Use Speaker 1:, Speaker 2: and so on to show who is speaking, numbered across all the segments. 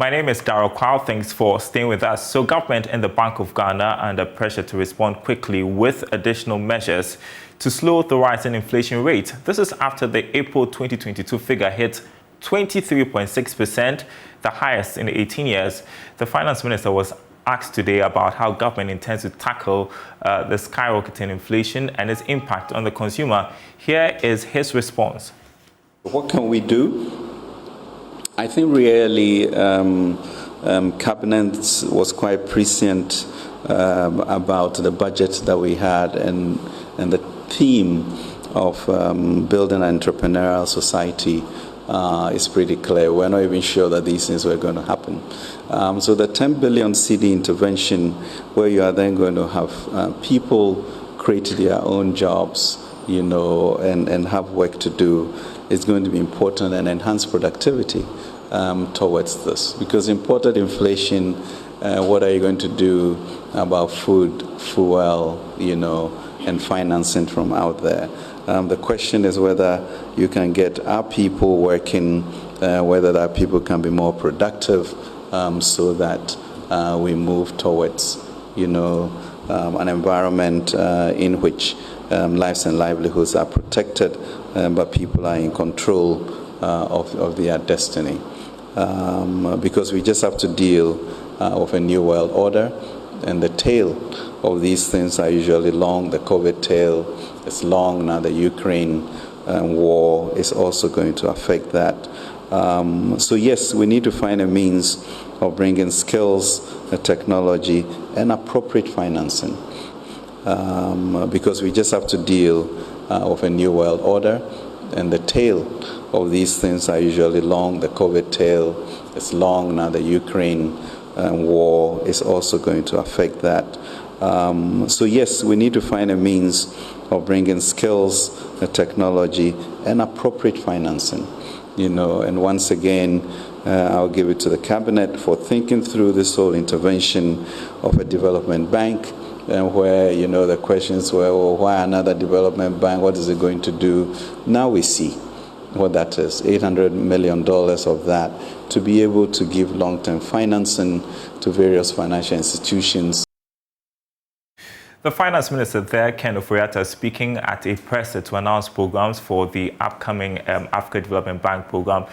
Speaker 1: My name is Darryl Kwao. Thanks for staying with us. So government and the Bank of Ghana are under pressure to respond quickly with additional measures to slow the rise in inflation rate. This is after the April 2022 figure hit 23.6%, the highest in 18 years. The finance minister was asked today about how government intends to tackle the skyrocketing inflation and its impact on the consumer. Here is his response.
Speaker 2: What can we do? I think really Cabinet was quite prescient about the budget that we had and the theme of building an entrepreneurial society is pretty clear. We're not even sure that these things were going to happen. So the 10 billion CD intervention, where you are then going to have people create their own jobs, you know, and have work to do, is going to be important and enhance productivity towards this. Because imported inflation, what are you going to do about food, fuel, you know, and financing from out there? The question is whether you can get our people working, whether our people can be more productive, so that we move towards, you know, an environment in which lives and livelihoods are protected, but people are in control of their destiny. Because we just have to deal with a new world order, and the tail of these things are usually long. The COVID tail is long. Now the Ukraine war is also going to affect that. So yes, we need to find a means of bringing skills, technology, and appropriate financing. Because we just have to deal with a new world order, and the tail of these things are usually long. The COVID tail is long. Now the Ukraine war is also going to affect that. So yes, we need to find a means of bringing skills, technology, and appropriate financing. You know, and once again, I'll give it to the Cabinet for thinking through this whole intervention of a development bank, where, you know, the questions were, well, why another development bank? What is it going to do? Now we see what that is, $800 million of that, to be able to give long-term financing to various financial institutions.
Speaker 1: The finance minister there, Ken Ofori-Atta, speaking at a presser to announce programs for the upcoming Africa Development Bank program.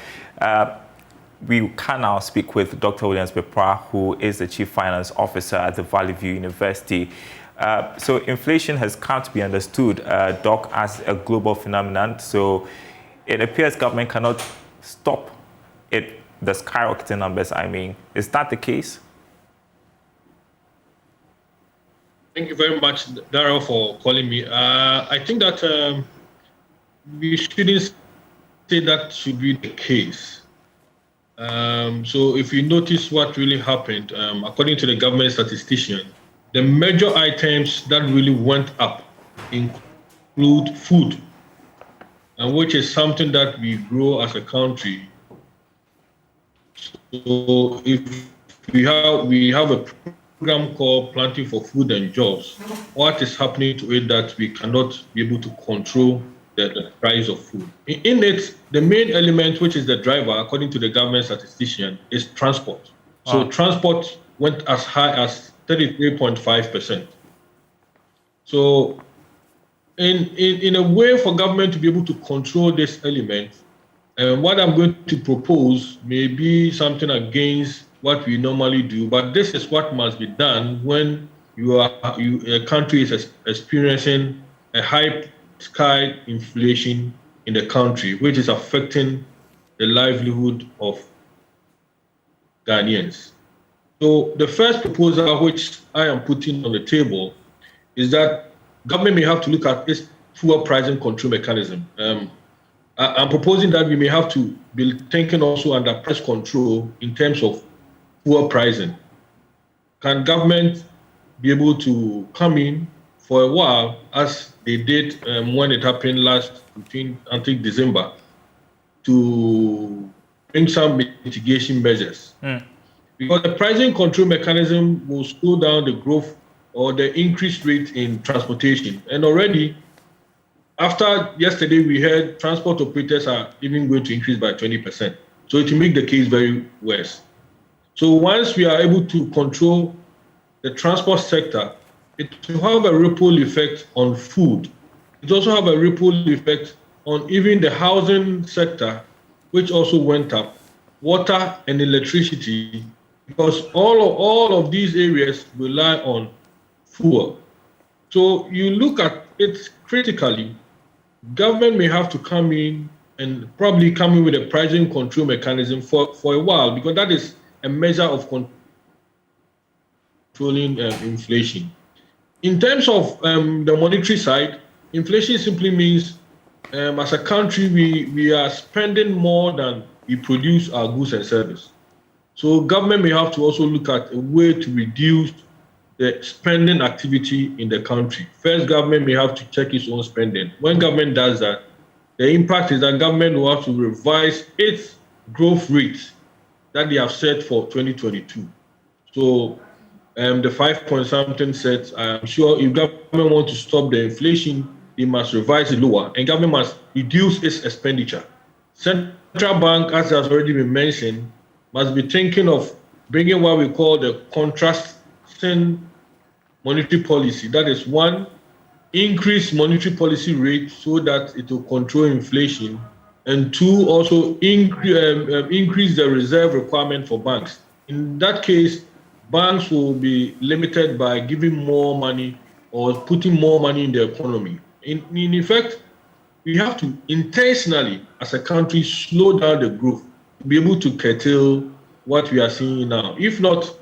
Speaker 1: We can now speak with Dr. Williams Bepra, who is the Chief Finance Officer at the Valley View University. So inflation has come to be understood, Doc, as a global phenomenon. So it appears government cannot stop it, the skyrocketing numbers, I mean. Is that the case?
Speaker 3: Thank you very much, Darryl, for calling me. I think that we shouldn't say that should be the case. So if you notice what really happened, according to the government statistician, the major items that really went up include food, and which is something that we grow as a country. So if we have a program called Planting for Food and Jobs, what is happening to it that we cannot be able to control the price of food? In it, the main element, which is the driver, according to the government statistician, is transport. So transport went as high as 33.5%. So in a way for government to be able to control this element, what I'm going to propose may be something against what we normally do, but this is what must be done when a country is experiencing a high sky inflation in the country, which is affecting the livelihood of Ghanaians. So the first proposal which I am putting on the table is that government may have to look at this fuel pricing control mechanism. I'm proposing that we may have to be thinking also under price control in terms of fuel pricing. Can government be able to come in for a while, as they did when it happened until December, to bring some mitigation measures? Because the pricing control mechanism will slow down the growth or the increased rate in transportation. And already, after yesterday, we heard transport operators are even going to increase by 20%. So it will make the case very worse. So once we are able to control the transport sector, it will have a ripple effect on food. It also have a ripple effect on even the housing sector, which also went up, water and electricity, because all of these areas rely on fuel. So you look at it critically, government may have to come in and probably come in with a pricing control mechanism for a while, because that is a measure of controlling inflation. In terms of the monetary side, inflation simply means as a country, we are spending more than we produce our goods and services. So government may have to also look at a way to reduce the spending activity in the country. First, government may have to check its own spending. When government does that, the impact is that government will have to revise its growth rate that they have set for 2022. So the 5 point something set, I'm sure if government wants to stop the inflation, they must revise it lower, and government must reduce its expenditure. Central bank, as has already been mentioned, must be thinking of bringing what we call the contrasting monetary policy. That is, one, increase monetary policy rate so that it will control inflation, and two, also increase the reserve requirement for banks. In that case, banks will be limited by giving more money or putting more money in the economy. In effect, we have to intentionally, as a country, slow down the growth to be able to curtail what we are seeing now. If not,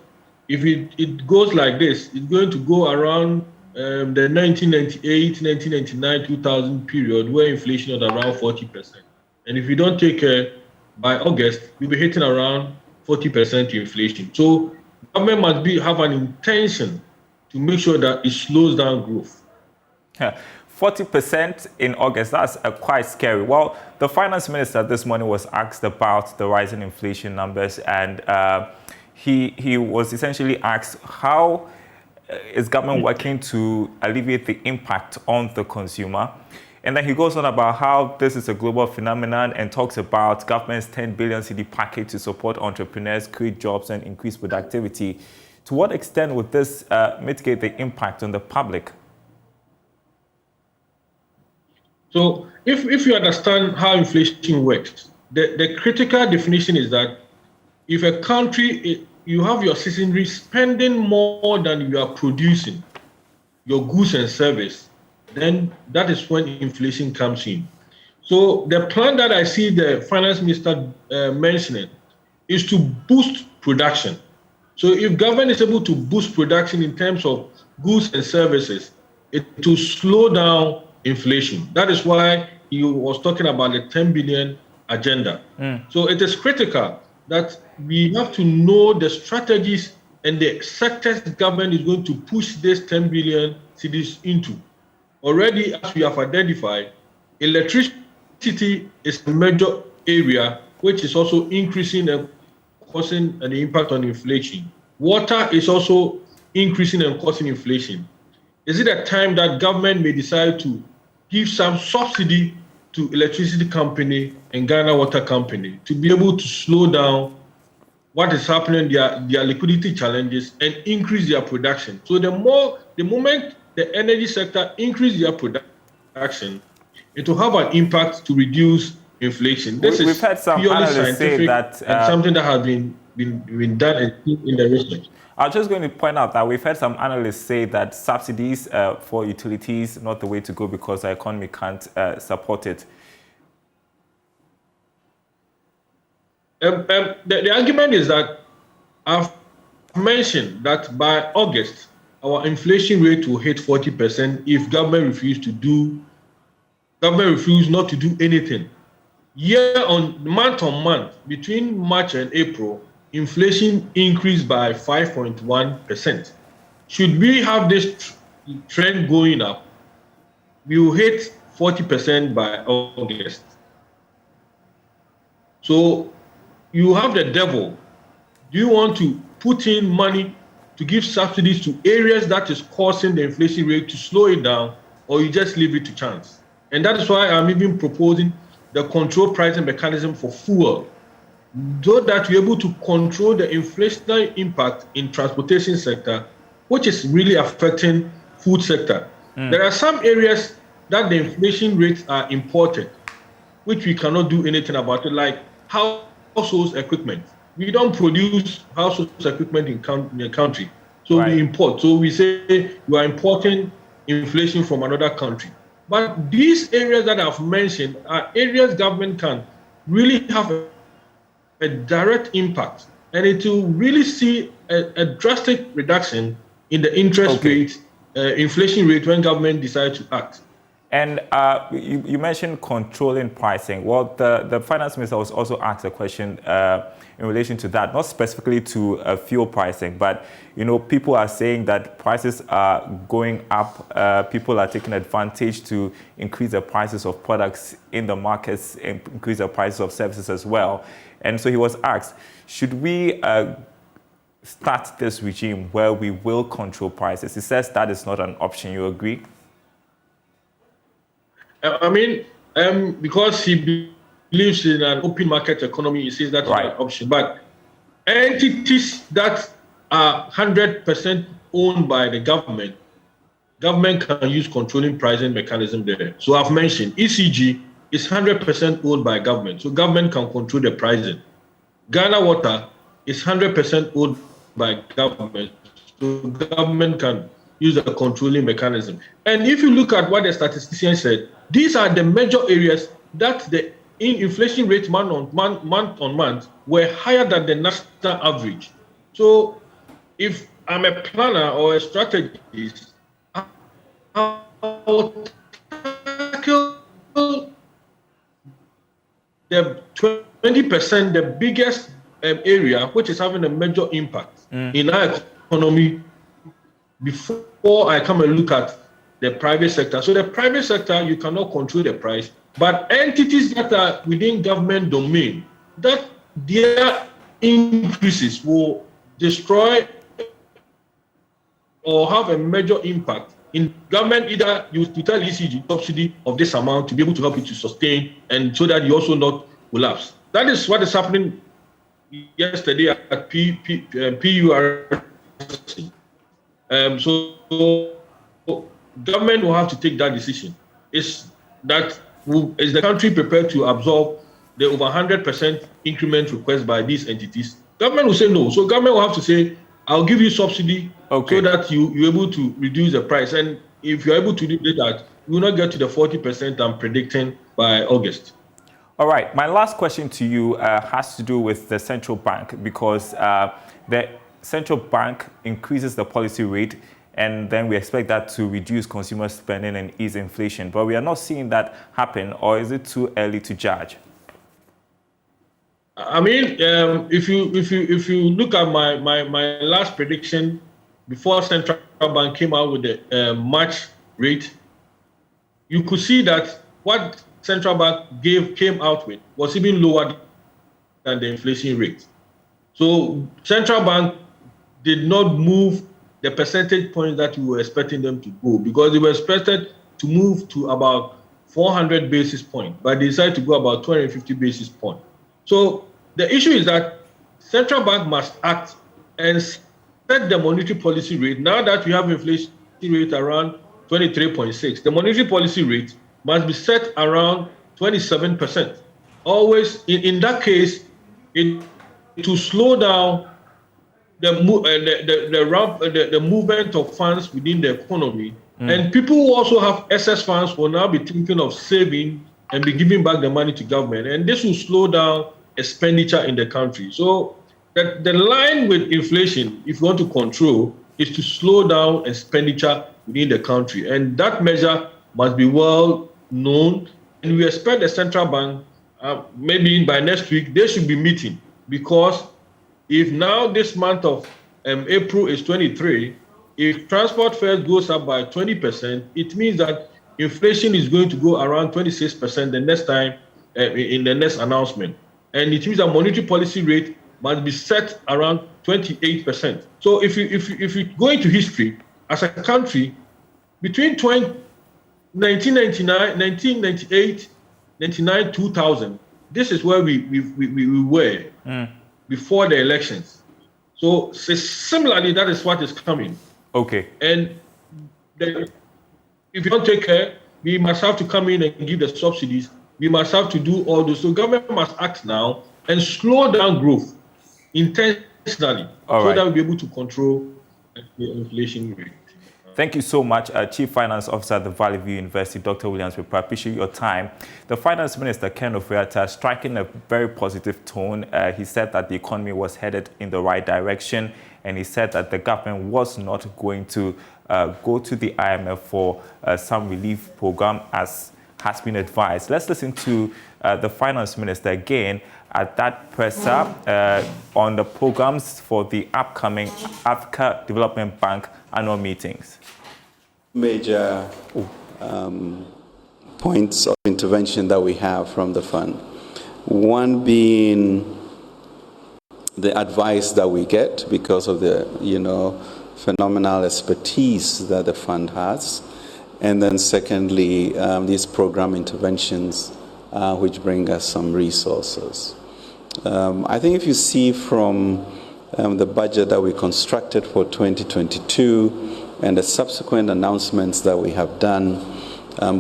Speaker 3: if it goes like this, it's going to go around the 1998, 1999, 2000 period where inflation was around 40%. And if we don't take care, by August, we'll be hitting around 40% inflation. So government must have an intention to make sure that it slows down growth.
Speaker 1: 40% in August, that's quite scary. Well, the finance minister this morning was asked about the rising inflation numbers, and he was essentially asked, how is government working to alleviate the impact on the consumer? And then he goes on about how this is a global phenomenon and talks about government's 10 billion cedi package to support entrepreneurs, create jobs and increase productivity. To what extent would this mitigate the impact on the public?
Speaker 3: So if you understand how inflation works, the critical definition is that if a country, you have your citizenry spending more than you are producing your goods and service, then that is when inflation comes in. So the plan that I see the finance minister mentioning is to boost production. So if government is able to boost production in terms of goods and services, it will slow down inflation. That is why he was talking about the 10 billion agenda. So it is critical that we have to know the strategies and the sectors the government is going to push this 10 billion cedis into. Already, as we have identified, electricity is a major area which is also increasing and causing an impact on inflation. Water is also increasing and causing inflation. Is it a time that government may decide to give some subsidy to electricity company and Ghana Water Company to be able to slow down what is happening, their liquidity challenges, and increase their production? So the moment the energy sector increase their production, it will have an impact to reduce inflation.
Speaker 1: We've had some analysts say that
Speaker 3: and something that has been done in the research.
Speaker 1: I'm just going to point out that we've had some analysts say that subsidies for utilities not the way to go because the economy can't support it.
Speaker 3: The argument is that I've mentioned that by August, our inflation rate will hit 40% if government refuses not to do anything. Month on month, between March and April, inflation increased by 5.1%. Should we have this trend going up, we will hit 40% by August. So you have the devil. Do you want to put in money to give subsidies to areas that is causing the inflation rate to slow it down, or you just leave it to chance? And that is why I'm even proposing the control pricing mechanism for fuel. so that we're able to control the inflationary impact in transportation sector, which is really affecting food sector. There are some areas that the inflation rates are imported, which we cannot do anything about it, like household equipment. We don't produce household equipment in the country, so we import. So we say we are importing inflation from another country. But these areas that I've mentioned are areas government can really have a direct impact, and it will really see a drastic reduction in the interest rate, inflation rate when government decides to act.
Speaker 1: And you mentioned controlling pricing. Well, the finance minister was also asked a question in relation to that, not specifically to fuel pricing, but people are saying that prices are going up. People are taking advantage to increase the prices of products in the markets, and increase the prices of services as well. And so he was asked, should we start this regime where we will control prices? He says that is not an option. You agree?
Speaker 3: I mean, because he believes in an open market economy, he says that's not an option. But entities that are 100% owned by the government can use controlling pricing mechanism there. So I've mentioned ECG is 100% owned by government, so government can control the pricing. Ghana Water is 100% owned by government, so government can use a controlling mechanism. And if you look at what the statistician said, these are the major areas that the inflation rate month on month were higher than the national average. So if I'm a planner or a strategist, I will tackle the 20%, the biggest area, which is having a major impact in our economy, before I come and look at the private sector. So the private sector, you cannot control the price, but entities that are within government domain, that their increases will destroy or have a major impact in government. Either you tell ECG subsidy of this amount to be able to help you to sustain, and so that you also not collapse. That is what is happening yesterday at PUR. So government will have to take that decision. Is the country prepared to absorb the over 100% increment request by these entities? Government will say no. So government will have to say, I'll give you subsidy so that you're able to reduce the price. And if you're able to do that, you will not get to the 40% I'm predicting by August.
Speaker 1: All right. My last question to you has to do with the central bank, because the central bank increases the policy rate, and then we expect that to reduce consumer spending and ease inflation. But we are not seeing that happen, or is it too early to judge?
Speaker 3: I mean, if you look at my last prediction before central bank came out with the March rate, you could see that what central bank came out with was even lower than the inflation rate. So central bank did not move the percentage point that we were expecting them to go, because they were expected to move to about 400 basis points, but they decided to go about 250 basis points. So the issue is that central bank must act and set the monetary policy rate. Now that we have inflation rate around 23.6, the monetary policy rate must be set around 27%. Always, in that case, to slow down the movement of funds within the economy. And people who also have excess funds will now be thinking of saving and be giving back the money to government. And this will slow down expenditure in the country. So the line with inflation, if you want to control, is to slow down expenditure within the country. And that measure must be well known. And we expect the central bank, maybe by next week, they should be meeting, because if now this month of April is 23, if transport fares goes up by 20%, it means that inflation is going to go around 26% the next time in the next announcement. And it means that monetary policy rate must be set around 28%. So if you go into history as a country, between 1999, 1998, 99, 2000, this is where we were before the elections. So similarly, that is what is coming.
Speaker 1: Okay.
Speaker 3: And if you don't take care, we must have to come in and give the subsidies. We must have to do all this. So government must act now and slow down growth intentionally so that we'll be able to control the inflation rate.
Speaker 1: Thank you so much, Chief Finance Officer at the Valley View University, Dr. Williams. We appreciate your time. The Finance Minister, Ken Ofori-Atta, striking a very positive tone. He said that the economy was headed in the right direction, and he said that the government was not going to go to the IMF for some relief program as has been advised. Let's listen to the Finance Minister again at that presser on the programs for the upcoming Africa Development Bank annual meetings.
Speaker 2: Major points of intervention that we have from the fund. One being the advice that we get because of the, phenomenal expertise that the fund has. And then secondly, these program interventions which bring us some resources. I think if you see from the budget that we constructed for 2022 and the subsequent announcements that we have done,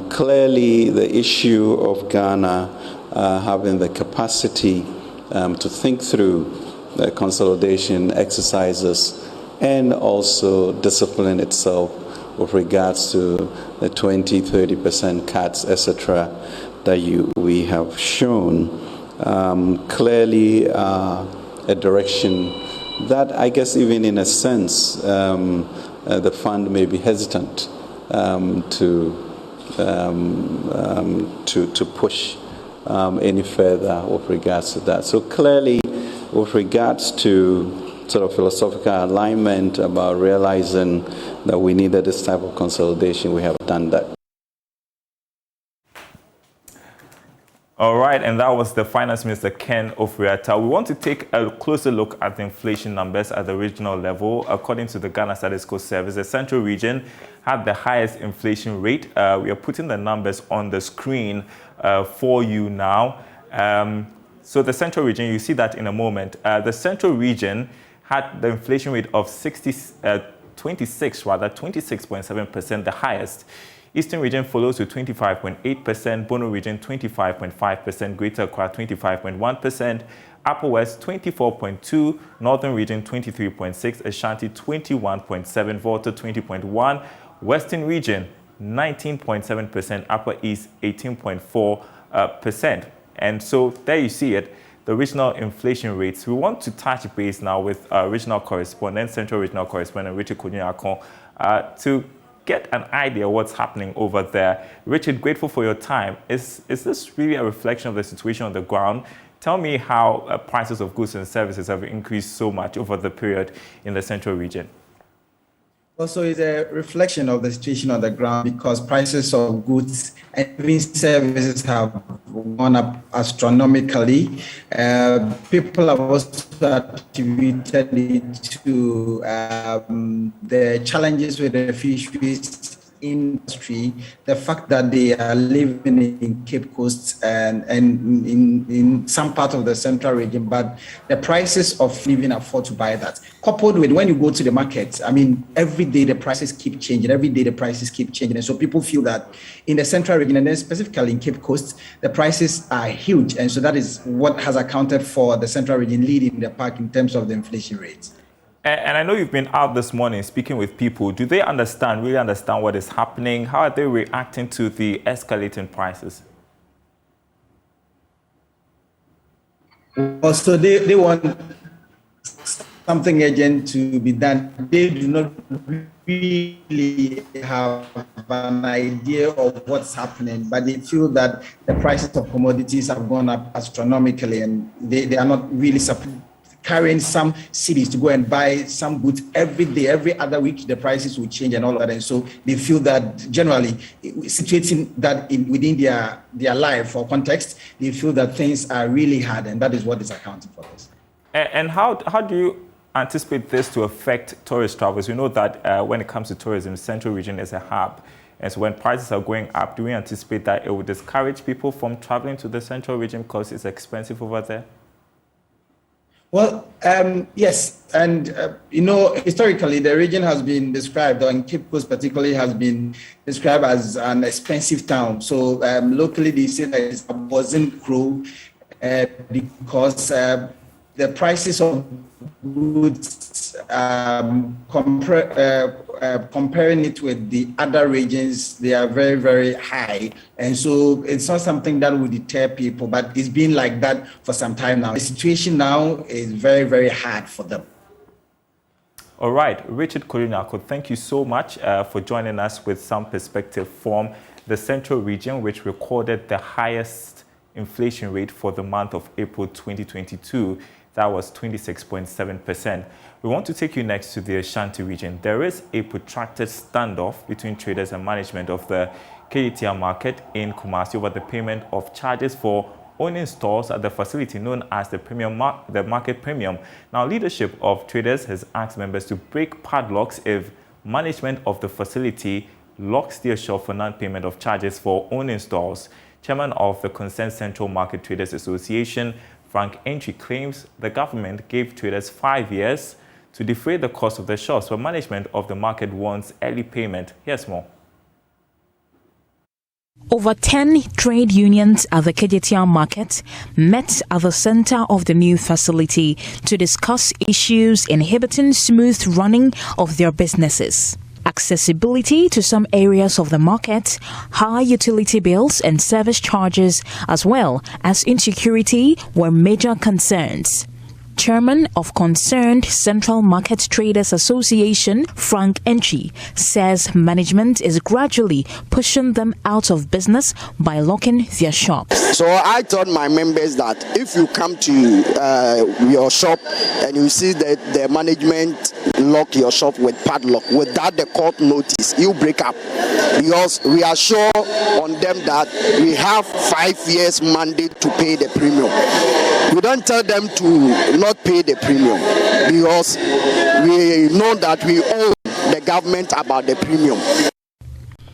Speaker 2: clearly the issue of Ghana having the capacity to think through the consolidation exercises and also discipline itself with regards to the 20-30% cuts, etc., that we have shown, clearly a direction that I guess even in a sense the fund may be hesitant to push any further with regards to that. So clearly, with regards to sort of philosophical alignment about realizing that we needed this type of consolidation, we have done that.
Speaker 1: All right, and that was the Finance Minister, Ken Ofori-Atta. We want to take a closer look at the inflation numbers at the regional level. According to the Ghana Statistical Service, the Central Region had the highest inflation rate. We are putting the numbers on the screen for you now. So the Central Region, you see that in a moment. The Central Region had the inflation rate of 26.7%, the highest. Eastern Region follows with 25.8%, Bono Region 25.5%, Greater Accra 25.1%, Upper West 24.2%, Northern Region 23.6%, Ashanti 21.7%, Volta 20.1%, Western Region 19.7%, Upper East 18.4%. And so there you see it, the regional inflation rates. We want to touch base now with regional correspondent, Central Regional Correspondent Richard Konya-Akon, to get an idea of what's happening over there. Richard, grateful for your time. Is this really a reflection of the situation on the ground? Tell me how prices of goods and services have increased so much over the period in the Central Region.
Speaker 4: Also, it's a reflection of the situation on the ground because prices of goods and even services have gone up astronomically. People have also attributed it to the challenges with the fisheries industry, the fact that they are living in Cape Coast and in some part of the Central Region, but the prices of living afford to buy that. Coupled with when you go to the market, I mean, every day the prices keep changing, And so people feel that in the Central Region, and then specifically in Cape Coast, the prices are huge. And so that is what has accounted for the Central Region leading the pack in terms of the inflation rates.
Speaker 1: And I know you've been out this morning speaking with people. Do they really understand what is happening? How are they reacting to the escalating prices?
Speaker 4: Also, they want something urgent to be done. They do not really have an idea of what's happening, but they feel that the prices of commodities have gone up astronomically and they are not really carrying some cities to go and buy some goods every day, every other week, the prices will change and all of that. And so they feel that generally, situating that within their life or context, they feel that things are really hard, and that is what is accounting for this.
Speaker 1: And how do you anticipate this to affect tourist travels? We know that when it comes to tourism, Central Region is a hub. And so when prices are going up, do we anticipate that it will discourage people from traveling to the central region because it's expensive over there?
Speaker 4: Well, yes. And, historically, the region has been described, or in Cape Coast particularly, has been described as an expensive town. So locally, they say that it wasn't grow because the prices of goods, comparing it with the other regions, they are very, very high. And so it's not something that would deter people, but it's been like that for some time now. The situation now is very, very hard for them.
Speaker 1: All right, Richard Korinako, thank you so much for joining us with some perspective from the central region, which recorded the highest inflation rate for the month of April 2022. That was 26.7%. We want to take you next to the Ashanti region. There is a protracted standoff between traders and management of the Kejetia market in Kumasi over the payment of charges for owning stores at the facility known as the market premium. Now, leadership of traders has asked members to break padlocks if management of the facility locks their shop for non-payment of charges for owning stores. Chairman of the Concerned Central Market Traders Association, Frank Entry, claims the government gave traders 5 years to defray the cost of the shops, but management of the market wants early payment. Here's more.
Speaker 5: Over 10 trade unions at the Kejetia market met at the center of the new facility to discuss issues inhibiting smooth running of their businesses. Accessibility to some areas of the market, high utility bills and service charges, as well as insecurity were major concerns. Chairman of Concerned Central Market Traders Association, Frank Entry, says management is gradually pushing them out of business by locking their shops.
Speaker 6: So I told my members that if you come to your shop and you see that the management lock your shop with padlock without the court notice, you break up, because we are sure on them that we have 5 years mandate to pay the premium. We don't tell them to not pay the premium because we know that we owe the government about the premium.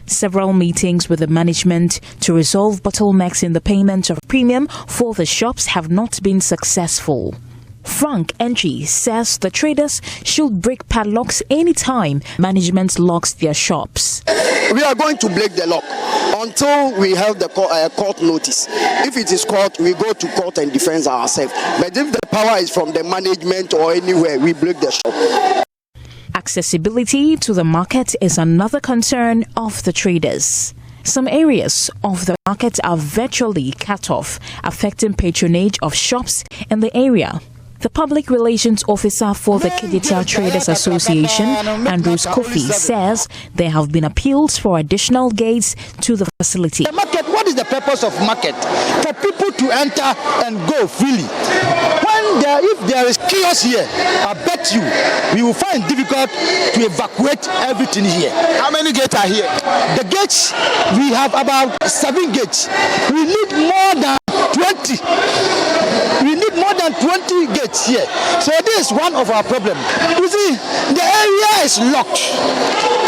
Speaker 5: Several meetings with the management to resolve bottlenecks in the payment of premium for the shops have not been successful. Frank Entry says the traders should break padlocks anytime management locks their shops.
Speaker 6: We are going to break the lock until we have the court notice. If it is court, we go to court and defend ourselves. But if the power is from the management or anywhere, we break the shop.
Speaker 5: Accessibility to the market is another concern of the traders. Some areas of the market are virtually cut off, affecting patronage of shops in the area. The public relations officer for the Kejetia Traders Association, Andrews Kofi, says there have been appeals for additional gates to the facility.
Speaker 7: The market, what is the purpose of market? For people to enter and go freely. If there is chaos here, I bet you we will find it difficult to evacuate everything here. How many gates are here? The gates, we have about 7 gates. We need more than 20. We need more than 20 gates here. So this is one of our problems. You see, the area is locked.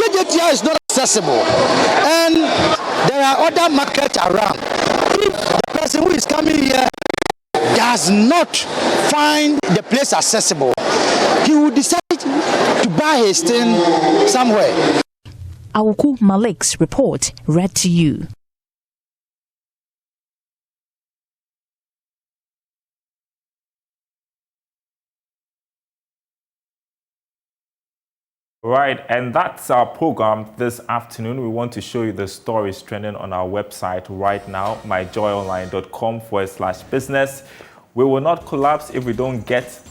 Speaker 7: Kejetia is not accessible. And there are other markets around. If the person who is coming here does not find the place accessible, he will decide to buy his thing somewhere.
Speaker 5: Awuku Malik's report read to you.
Speaker 1: Right, and that's our program this afternoon. We want to show you the stories trending on our website right now, myjoyonline.com/business. We will not collapse if we don't get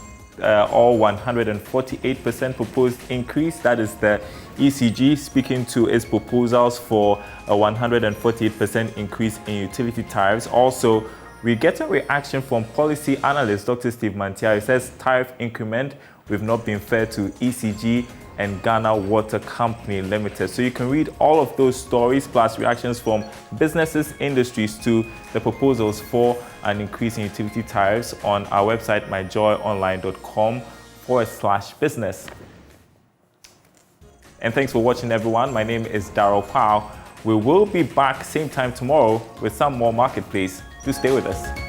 Speaker 1: all 148% proposed increase. That is the ECG speaking to its proposals for a 148% increase in utility tariffs. Also, we get a reaction from policy analyst Dr. Steve Mantia. He says tariff increment, we've not been fair to ECG and Ghana Water Company Limited. So you can read all of those stories plus reactions from businesses, industries to the proposals for an increase in utility tariffs on our website, myjoyonline.com/business. And thanks for watching, everyone. My name is Darryl Powell. We will be back same time tomorrow with some more Marketplace. Do stay with us.